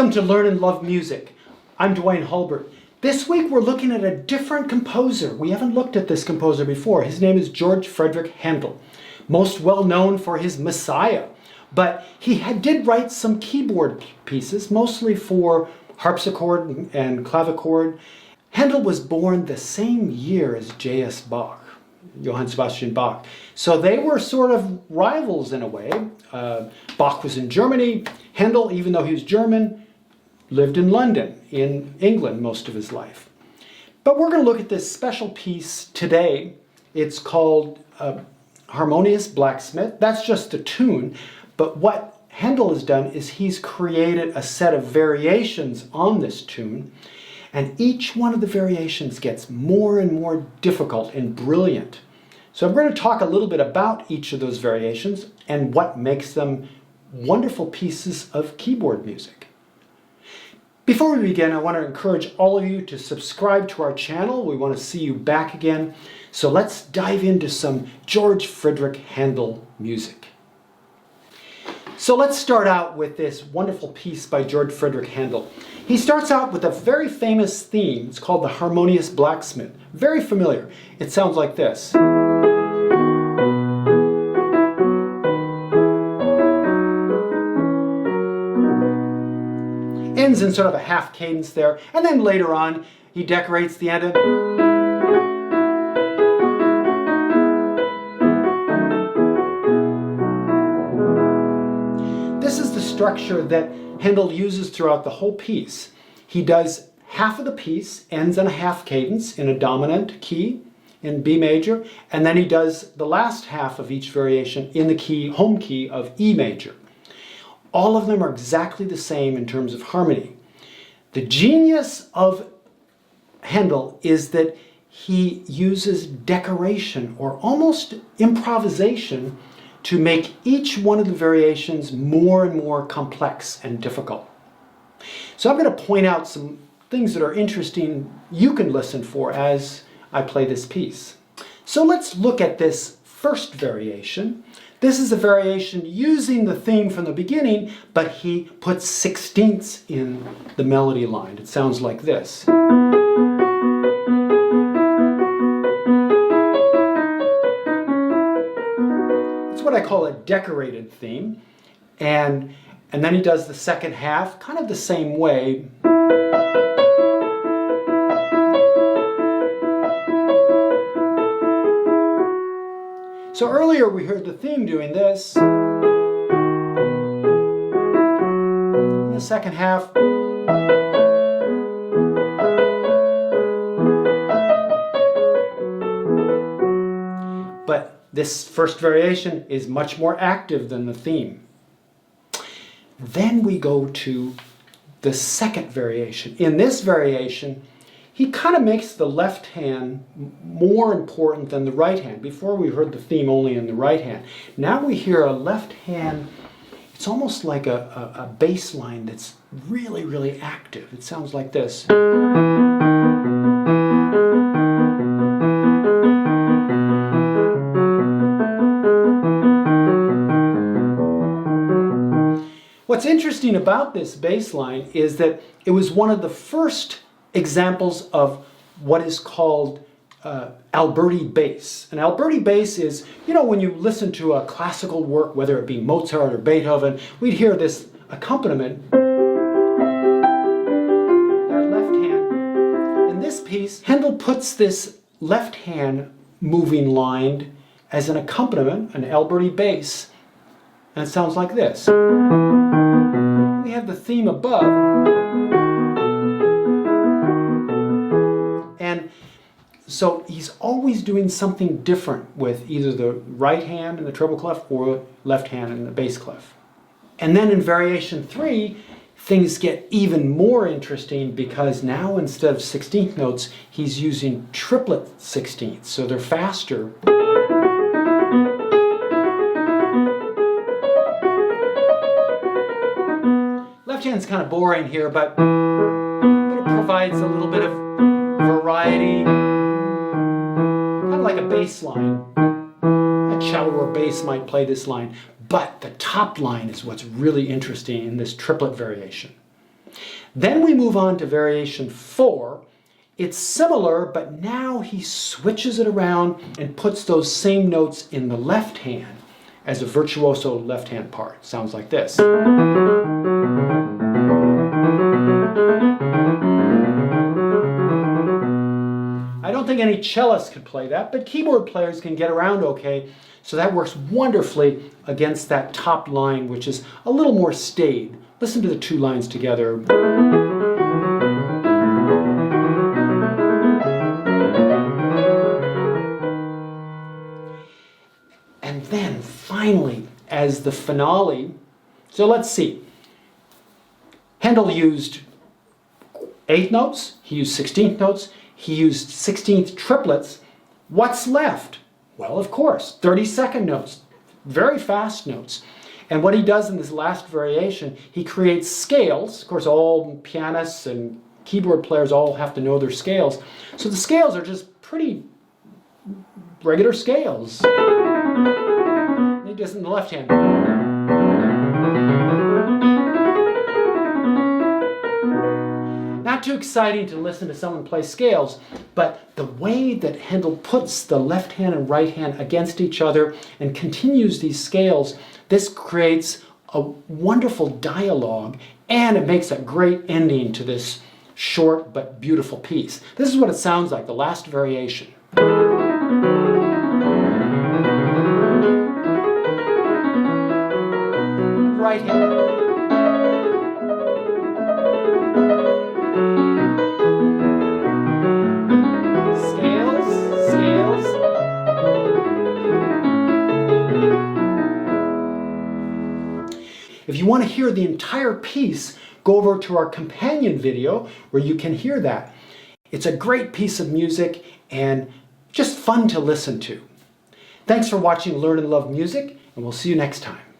Welcome to Learn and Love Music. I'm Duane Hulbert. This week we're looking at a different composer. We haven't looked at this composer before. His name is George Frideric Handel, most well known for his Messiah. But he did write some keyboard pieces, mostly for harpsichord and clavichord. Handel was born the same year as J.S. Bach. Johann Sebastian Bach. So they were sort of rivals in a way. Bach was in Germany. Handel, even though he was German, lived in London, in England, most of his life. But we're going to look at this special piece today. It's called Harmonious Blacksmith. That's just a tune. But what Handel has done is he's created a set of variations on this tune. And each one of the variations gets more and more difficult and brilliant. So I'm going to talk a little bit about each of those variations and what makes them wonderful pieces of keyboard music. Before we begin, I want to encourage all of you to subscribe to our channel. We want to see you back again. So let's dive into some George Frideric Handel music. So let's start out with this wonderful piece by George Frideric Handel. He starts out with a very famous theme. It's called the Harmonious Blacksmith. Very familiar. It sounds like this. Ends in sort of a half cadence there, and then later on he decorates the end. This is the structure that Handel uses throughout the whole piece. He does half of the piece, ends in a half cadence in a dominant key in B major, and then he does the last half of each variation in the key, home key of E major. All of them are exactly the same in terms of harmony. The genius of Handel is that he uses decoration or almost improvisation to make each one of the variations more and more complex and difficult. So I'm going to point out some things that are interesting you can listen for as I play this piece. So let's look at this first variation. This is a variation using the theme from the beginning, but he puts sixteenths in the melody line. It sounds like this. What I call a decorated theme, and then he does the second half kind of the same way. So earlier we heard the theme doing this. In the second half, but this first variation is much more active than the theme. Then we go to the second variation. In this variation, he kind of makes the left hand more important than the right hand. Before we heard the theme only in the right hand. Now we hear a left hand, it's almost like a bass line that's really, really active. It sounds like this. What's interesting about this bass line is that it was one of the first examples of what is called Alberti bass. An Alberti bass is, you know, when you listen to a classical work, whether it be Mozart or Beethoven, we'd hear this accompaniment. That left hand. In this piece, Handel puts this left hand moving line as an accompaniment, an Alberti bass, and it sounds like this. We have the theme above, and so he's always doing something different with either the right hand in the treble clef or left hand in the bass clef. And then in variation 3, things get even more interesting because now instead of 16th notes, he's using triplet 16ths, so they're faster. Left hand's kind of boring here, but it provides a little bit of variety, kind of like a bass line. A cello or bass might play this line, but the top line is what's really interesting in this triplet variation. Then we move on to variation 4. It's similar, but now he switches it around and puts those same notes in the left hand as a virtuoso left hand part. Sounds like this. I don't think any cellists could play that, but keyboard players can get around okay, so that works wonderfully against that top line, which is a little more staid. Listen to the two lines together. And then finally, as the finale, so let's see. Handel used 8th notes, he used 16th notes, he used 16th triplets. What's left? Well, of course, 32nd notes, very fast notes. And what he does in this last variation, he creates scales. Of course, all pianists and keyboard players all have to know their scales. So the scales are just pretty regular scales. He does it in the left hand. Not too exciting to listen to someone play scales, but the way that Handel puts the left hand and right hand against each other and continues these scales, this creates a wonderful dialogue, and it makes a great ending to this short but beautiful piece. This is what it sounds like, the last variation. Right hand. If you want to hear the entire piece, go over to our companion video where you can hear that. It's a great piece of music and just fun to listen to. Thanks for watching Learn and Love Music, and we'll see you next time.